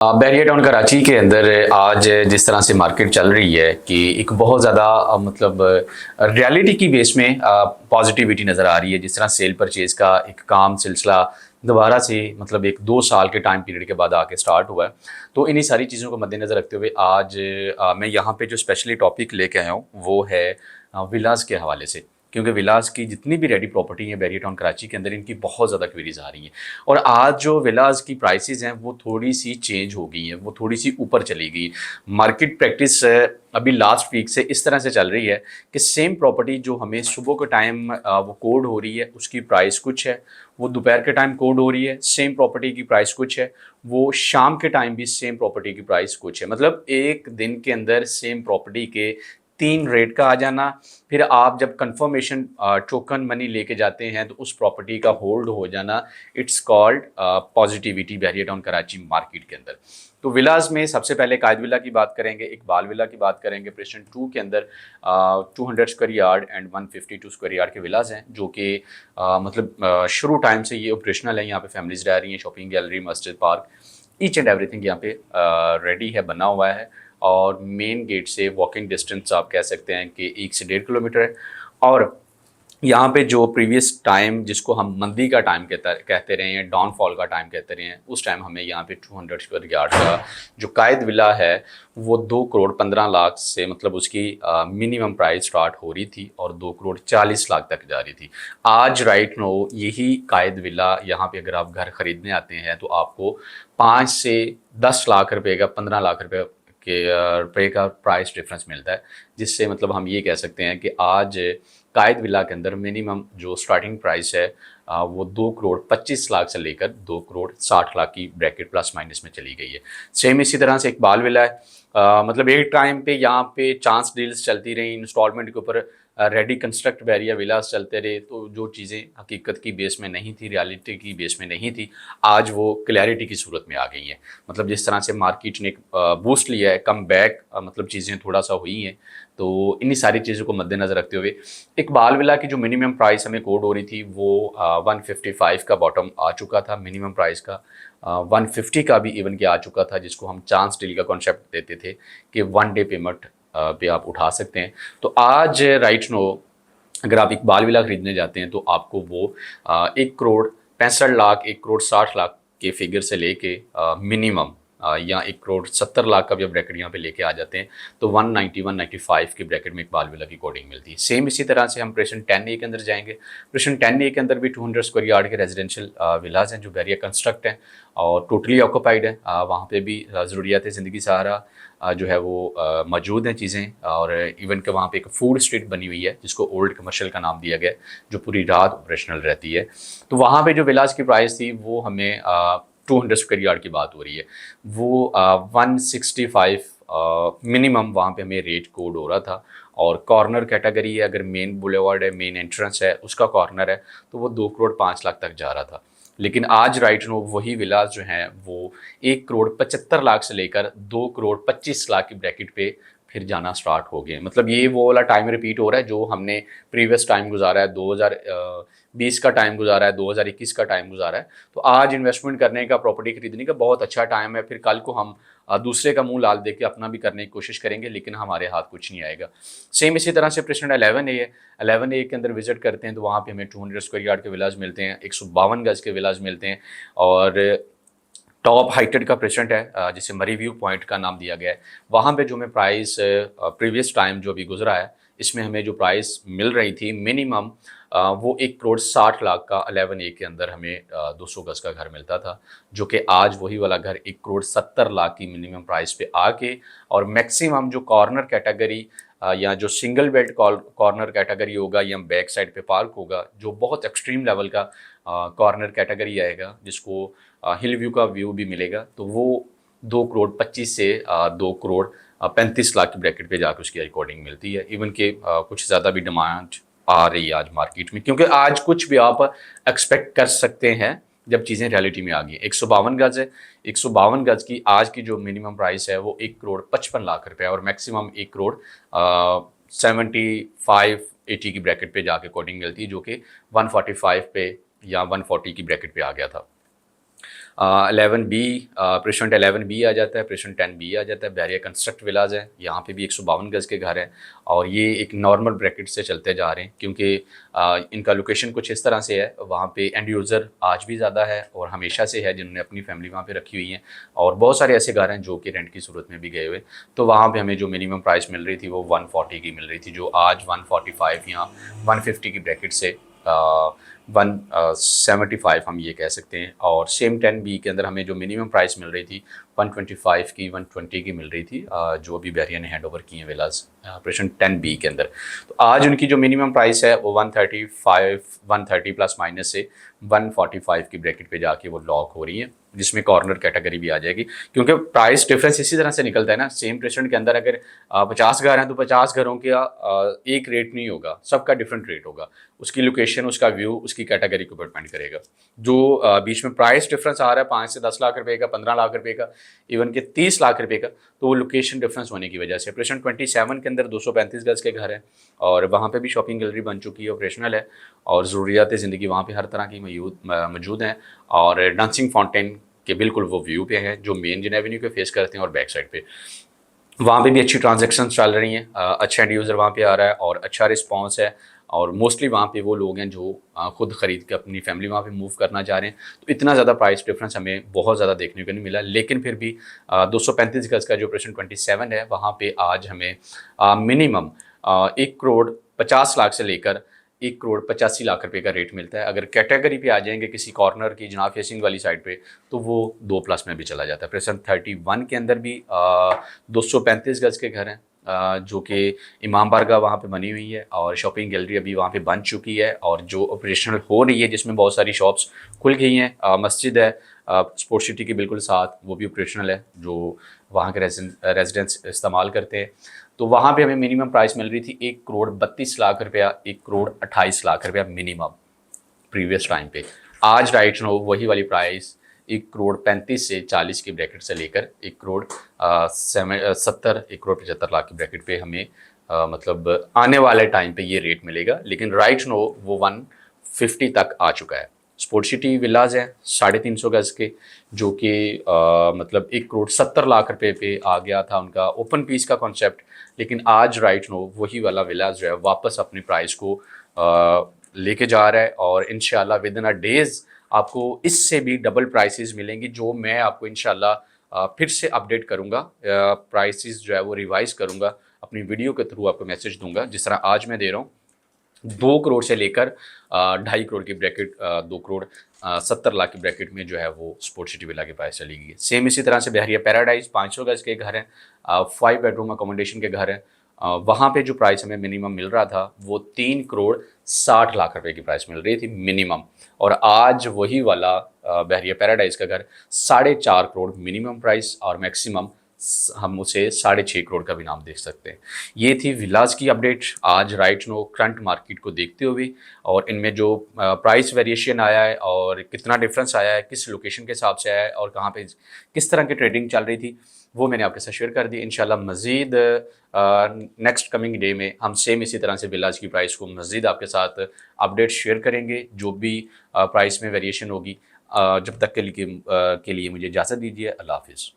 Barrier town Karachi के अंदर आज जिस तरह से मार्केट चल रही है कि एक बहुत ज़्यादा मतलब रियलिटी की बेस में पॉजिटिविटी नज़र आ रही है। जिस तरह सेल परचेज़ का एक काम सिलसिला दोबारा से मतलब एक 2 साल के टाइम पीरियड के बाद आके स्टार्ट हुआ है। तो इन्हीं सारी चीज़ों को मद्देनज़र रखते हुए आज मैं यहाँ पे जो स्पेशली टॉपिक लेके आया हूँ वो है विलास के हवाले से। क्योंकि विलास की जितनी भी रेडी प्रॉपर्टी है बैरियर टाउन कराची के अंदर, इनकी बहुत ज़्यादा क्वेरीज आ रही हैं। और आज जो विलास की प्राइसेस हैं वो थोड़ी सी चेंज हो गई हैं, वो थोड़ी सी ऊपर चली गई। मार्केट प्रैक्टिस अभी लास्ट वीक से इस तरह से चल रही है कि सेम प्रॉपर्टी जो हमें सुबह के टाइम वो कोड हो रही है उसकी प्राइस कुछ है, वो दोपहर के टाइम कोड हो रही है सेम प्रॉपर्टी की प्राइस कुछ है, वो शाम के टाइम भी सेम प्रॉपर्टी की प्राइस कुछ है। मतलब एक दिन के अंदर सेम प्रॉपर्टी के 3 रेट का आ जाना। फिर आप जब कंफर्मेशन टोकन मनी लेके जाते हैं तो उस प्रॉपर्टी का होल्ड हो जाना, it's called positivity barrier town Karachi market के अंदर। तो विलास में सबसे पहले कायद विला की बात करेंगे, इकबाल विला की बात करेंगे। प्रेसिडेंट 2 के अंदर 200 square yard and 152 square yard के विलास हैं जो कि मतलब शुरू टाइम से ये ऑपरेशनल है। यहाँ पे फैमिलीज रह रही हैं, शॉपिंग गैलरी, मस्जिद, पार्क, ईच एंड एवरीथिंग यहाँ पे रेडी है, बना हुआ है। और मेन गेट से वॉकिंग डिस्टेंस आप कह सकते हैं कि 1 से 1.5 किलोमीटर है। और यहाँ पे जो प्रीवियस टाइम जिसको हम मंदी का टाइम कहते रहे हैं, डाउनफॉल का टाइम कहते रहे हैं, उस टाइम हमें यहाँ पे 200 स्क्वायर यार्ड का जो कायद विला है वो 2 करोड़ 15 लाख से मतलब उसकी मिनिमम प्राइस स्टार्ट हो रही थी और 2 करोड़ 40 लाख तक जा रही थी। आज राइट नो यही कायद विला यहाँ पे अगर आप घर खरीदने आते हैं तो आपको 5 से 10 लाख रुपए का, 15 लाख रुपए का प्राइस डिफरेंस मिलता है। जिससे मतलब हम ये कह सकते हैं कि आज कायद विला के अंदर मिनिमम जो स्टार्टिंग प्राइस है वो 2 करोड़ 25 लाख से लेकर 2 करोड़ 60 लाख की ब्रैकेट प्लस माइनस में चली गई है। सेम इसी तरह से इकबाल विला है। मतलब एक टाइम पे यहाँ पे चांस डील्स चलती रही, इंस्टॉलमेंट के ऊपर रेडी कंस्ट्रक्ट बैरियर विलास चलते रहे। तो जो चीज़ें हकीकत की बेस में नहीं थी, रियलिटी की बेस में नहीं थी, आज वो क्लैरिटी की सूरत में आ गई हैं। मतलब जिस तरह से मार्केट ने एक बूस्ट लिया है, कम बैक मतलब चीज़ें थोड़ा सा हुई हैं। तो इन्हीं सारी चीज़ों को मद्देनज़र रखते हुए इकबाल विला की जो मिनिमम प्राइस हमें कोड हो रही थी वो 155 का बॉटम आ चुका था मिनिमम प्राइस का। 150 का भी इवन के आ चुका था, जिसको हम चांस डील का कॉन्सेप्ट देते थे कि 1 डे पेमेंट पे आप उठा सकते हैं। तो आज राइट नो अगर आप इकबाल विला खरीदने जाते हैं तो आपको वो 1 करोड़ 65 लाख, 1 करोड़ 60 लाख के फिगर से लेके मिनिमम या 1 करोड़ 70 लाख का भी ब्रैकेट यहाँ पे लेके आ जाते हैं तो 190 195 के ब्रैकेट में इकबाल विला की कोडिंग मिलती है। सेम इसी तरह से हम प्रेशन 10A के अंदर जाएंगे। प्रेशन 10A के अंदर भी 200 स्क्वायर यार्ड के रेजिडेंशियल विलाज हैं जो बैरियर कंस्ट्रक्ट हैं और टोटली ऑक्यूपाइड है। वहाँ पे भी ज़रूरियात ज़िंदगी सहारा जो है वो मौजूद हैं चीज़ें। और इवन के वहाँ पे एक फूड स्ट्रीट बनी हुई है जिसको ओल्ड कमर्शियल का नाम दिया गया है, जो पूरी रात ऑपरेशनल रहती है। तो वहाँ पे जो विलास की प्राइस थी वो हमें 200 स्क्वायर यार्ड की बात हो रही है, वो 165 मिनिमम वहाँ पे हमें रेट कोड हो रहा था। और कॉर्नर कैटेगरी है, अगर मेन बुलेवार्ड है, मेन एंट्रेंस है, उसका कॉर्नर है तो वो 2 करोड़ 5 लाख तक जा रहा था। लेकिन आज राइट नो वही विलास जो हैं वो 1 करोड़ 75 लाख से लेकर 2 करोड़ 25 लाख की ब्रैकेट पे फिर जाना स्टार्ट हो गए। मतलब ये वो वाला टाइम रिपीट हो रहा है जो हमने प्रीवियस टाइम गुजारा है, 2020 का टाइम गुजारा है, 2021 का टाइम गुजारा है। तो आज इन्वेस्टमेंट करने का, प्रॉपर्टी खरीदने का बहुत अच्छा टाइम है। फिर कल को हम दूसरे का मुंह लाल देख के अपना भी करने की कोशिश करेंगे लेकिन हमारे हाथ कुछ नहीं आएगा। सेम इसी तरह से प्रेसिडेंट 11A है। 11A के अंदर विजिट करते हैं तो वहाँ पे हमें 200 स्क्वायर यार्ड के विलाज मिलते हैं, 152 गज के विलाज मिलते हैं। और टॉप हाइटेड का प्रेसिडेंट है जिसे मरी व्यू पॉइंट का नाम दिया गया है। वहाँ पे जो हमें प्राइस प्रीवियस टाइम जो भी गुजरा है इसमें हमें जो प्राइस मिल रही थी मिनिमम वो 1 करोड़ 60 लाख का 11A के अंदर हमें 200 गज का घर मिलता था, जो कि आज वही वाला घर 1 करोड़ 70 लाख की मिनिमम प्राइस पे आके और मैक्सिमम जो कॉर्नर कैटेगरी या जो सिंगल बेड कॉर्नर कैटेगरी होगा या बैक साइड पे पार्क होगा, जो बहुत एक्सट्रीम लेवल का कॉर्नर कैटेगरी आएगा जिसको हिल व्यू का व्यू भी मिलेगा, तो वो 2 करोड़ 25 से 2 करोड़ 35 लाख की ब्रैकेट पे जाकर उसकी रिकॉर्डिंग मिलती है। इवन के कुछ ज़्यादा भी डिमांड आ रही है आज मार्केट में, क्योंकि आज कुछ भी आप एक्सपेक्ट कर सकते हैं जब चीज़ें रियलिटी में आ गई। 152 गज है, 152 गज की आज की जो मिनिमम प्राइस है वो 1 करोड़ 55 लाख रुपये और मैक्सिमम 1 करोड़ 75 80 की ब्रैकेट पे जाके कोडिंग मिलती है, जो कि 145 पे या 140 की ब्रैकेट पे आ गया था। 11B प्रेशेंट 11B आ जाता है, प्रेशेंट 10B आ जाता है। बहरिया कंस्ट्रक्ट विलाज है, यहाँ पे भी 152 गज़ के घर हैं और ये एक नॉर्मल ब्रैकेट से चलते जा रहे हैं क्योंकि इनका लोकेशन कुछ इस तरह से है, वहाँ पे एंड यूज़र आज भी ज़्यादा है और हमेशा से है जिन्होंने अपनी फैमिली वहाँ पे रखी हुई है और बहुत सारे ऐसे घर हैं जो कि रेंट की सूरत में भी गए हुए। तो वहाँ पे हमें जो मिनिमम प्राइस मिल रही थी वो 140 की मिल रही थी, जो आज 145 या 150 की ब्रैकेट से 175 हम ये कह सकते हैं। और सेम 10B के अंदर हमें जो मिनिमम प्राइस मिल रही थी 125 की 120 की मिल रही थी, जो अभी बहरिया ने हैंड ओवर की हैं विलास ऑपरेशन 10B के अंदर। तो आज उनकी जो मिनिमम प्राइस है वो 130 प्लस माइनस से 145 की ब्रैकेट पे जाके वो लॉक हो रही है, जिसमें कॉर्नर कैटेगरी भी आ जाएगी क्योंकि प्राइस डिफरेंस इसी तरह से निकलता है ना। सेम प्रेसिडेंट के अंदर अगर 50 घर हैं तो 50 घरों का एक रेट नहीं होगा, सबका डिफरेंट रेट होगा। उसकी लोकेशन, उसका व्यू, उसकी कैटेगरी के ऊपर डिपेंड करेगा। जो बीच में प्राइस डिफरेंस आ रहा है 5 से 10 लाख रुपए का, 15 लाख रुपए का, इवन के 30 लाख रुपए का, तो वो लोकेशन डिफरेंस होने की वजह से। प्रेसिडेंट 27 के अंदर 235 गज़ के घर हैं और वहाँ पे भी शॉपिंग गैलरी बन चुकी है, ऑपरेशनल है और ज़रूरियात ज़िंदगी वहाँ पे हर तरह की मौजूद हैं। और डांसिंग फाउंटेन के बिल्कुल वो व्यू पे है जो मेन जिन एवेन्यू के फेस करते हैं और बैक साइड पे वहाँ पे भी अच्छी ट्रांजैक्शन चल रही हैं, अच्छा एंड यूज़र वहाँ पे आ रहा है और अच्छा रिस्पांस है। और मोस्टली वहाँ पे वो लोग हैं जो खुद ख़रीद के अपनी फैमिली वहाँ पे मूव करना चाह रहे हैं। तो इतना ज़्यादा प्राइस डिफरेंस हमें बहुत ज़्यादा देखने को नहीं मिला, लेकिन फिर भी 235 गज़ का जो प्रेजेंट 27 है वहाँ पे आज हमें मिनिमम 1,50,00,000 से लेकर 1,85,00,000 रुपए का रेट मिलता है। अगर कैटेगरी पे आ जाएंगे किसी कॉर्नर की जनाब फेसिंग वाली साइड पे तो वो 2+ में भी चला जाता है। प्रेजेंट 31 के अंदर भी 235 गज़ के घर हैं, जो कि इमाम बारगाह वहाँ पे बनी हुई है और शॉपिंग गैलरी अभी वहाँ पे बन चुकी है और जो ऑपरेशनल हो रही है, जिसमें बहुत सारी शॉप्स खुल गई हैं। मस्जिद है स्पोर्ट्स सिटी के बिल्कुल साथ, वो भी ऑपरेशनल है, जो वहाँ के रेजिडेंट्स इस्तेमाल करते हैं। तो वहाँ पे हमें मिनिमम प्राइस मिल रही थी 1,32,00,000 रुपया, 1,28,00,000 रुपया मिनिमम प्रीवियस टाइम पे। आज राइट नो वही वाली प्राइस 1,35 से 40 की ब्रैकेट से लेकर 1,70, 1,75,00,000 की ब्रैकेट पे हमें मतलब आने वाले टाइम पे ये रेट मिलेगा। लेकिन राइट नो वो 150 तक आ चुका है। स्पोर्ट्स सिटी विलाज हैं 350 गज़ के, जो कि मतलब 1,70,00,000 रुपये पे आ गया था उनका ओपन पीस का कॉन्सेप्ट। लेकिन आज राइट नो वही वाला विलाज जो है वापस अपनी प्राइस को लेके जा रहा है और इंशाल्लाह विद इन अ डेज़ आपको इससे भी डबल प्राइसेस मिलेंगी, जो मैं आपको इंशाल्लाह फिर से अपडेट करूँगा। प्राइसेस जो है वो रिवाइज़ करूँगा, अपनी वीडियो के थ्रू आपको मैसेज दूंगा। जिस तरह आज मैं दे रहा हूँ 2 करोड़ से लेकर 2.5 करोड़ की ब्रैकेट, 2,70,00,000 की ब्रैकेट में जो है वो स्पोर्ट्स सिटी विला की प्राइस चली गई है। सेम इसी तरह से बहरिया पैराडाइज 500 गज़ के घर हैं, 5 बेडरूम अकोमोडेशन के घर हैं। वहाँ पे जो प्राइस हमें मिनिमम मिल रहा था वो 3,60,00,000 रुपए की प्राइस मिल रही थी मिनिमम, और आज वही वाला बहरिया पैराडाइज का घर 4.5 करोड़ मिनिमम प्राइस और मैक्सिमम हम उसे 6.5 करोड़ का भी नाम देख सकते हैं। ये थी विलाज की अपडेट आज राइट नो करंट मार्केट को देखते हुए, और इनमें जो प्राइस वेरिएशन आया है और कितना डिफरेंस आया है, किस लोकेशन के हिसाब से आया है और कहाँ पे किस तरह की ट्रेडिंग चल रही थी, वो मैंने आपके साथ शेयर कर दी। इंशाल्लाह मज़ीद नेक्स्ट कमिंग डे में हम सेम इसी तरह से विलाज की प्राइस को मज़ीद आपके साथ अपडेट शेयर करेंगे, जो भी प्राइस में वेरिएशन होगी। जब तक के लिए मुझे इजाज़त दीजिए। अल्लाह हाफ़िज़।